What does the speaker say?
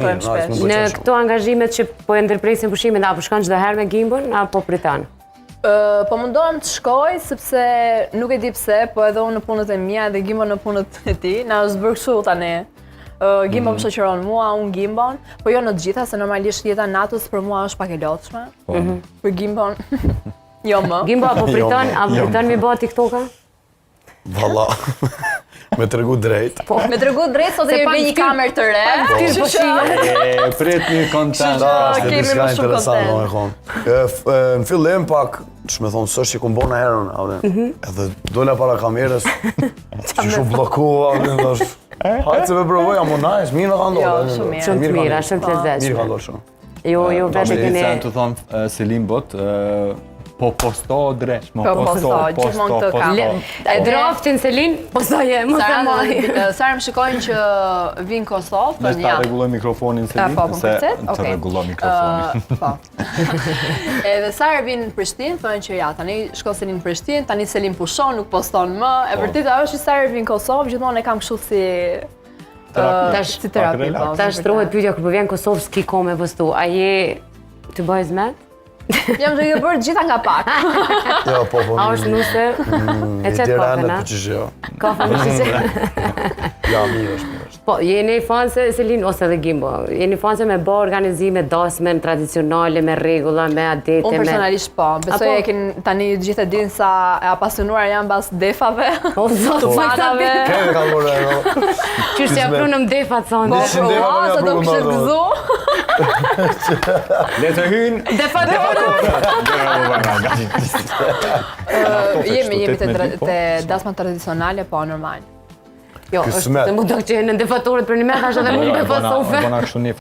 Në këto angazhimet që po e ndërpresin pushimin, apo shkon çdo herë me gimbën, apo priton? Po mundohem të shkoj, sepse nuk e di pse, po edhe unë në punët e mia dhe Gimbo në punët e tij, na është bërë kështu tani. Gimbo më shoqëron mua, unë Gimbon, po jo në të gjitha, se normalisht jeta natës për mua është pak e lodhshme. Për Gimbon, jo më. Gimbo, apo priton mi bëhet TikToka? Valla, me tregu drejt. Me tregu drejt, sot e vi një kamerë të re. Prit një kontent. Kemi më shumë kontent. Në fillim pak, që me thonë, sështë që ku mbona herën, edhe dola para kamerës, që shu blokua, hajtë se me provoj, a më najs, mirë me ka ndollë. Shumë të mira, shumë të lezetshme. Mirë ka ndollë shumë. Jo, vetë Me keni... të thonë Selim Bot, po posto dreq, Po posto, gjithmonë këtë kam. E draftin Selin, postoje, mos e moj. Sa më shikojnë që vinë Kosovë, Nëse ta rregulloj mikrofonin Selim, se të rregulloj mikrofonin. Po. Edhe sa herë vinë në Prishtinë, thonë që ja, tani shko Selim në Prishtinë, tani Selim pushon, nuk poston më. E vërtet ajo është sa herë vinë Kosovë, gjithmonë e kam kështu si terapi. Tash trohet pyetja kur po vjen Kosovë s'ki kohë me postu. A je të bëj zmet? Jam duke bërë gjitha nga pak. Jo, po. A është nuse? E qëtë kafe, na? Kafe në qështë. Ja, mirë është. Po, jeni fanse, Selin, ose dhe Gimbo, jeni fanse me bë organizime, dasmen tradicionale, me regula, me adete, Unë personalisht po. Besoj e kin tani gjithë e din sa e apasionuar jam bas defave, tufanave. Kemi ka bërë, Qështë që aprunëm defat sonë. Po, sa do kështë gëzu. Le të hynë. Defatorët! Jemi të dasma tradicionale, po, normal. Jo, është të më do që në defatorët për një me, thashtë edhe mund me fasofe.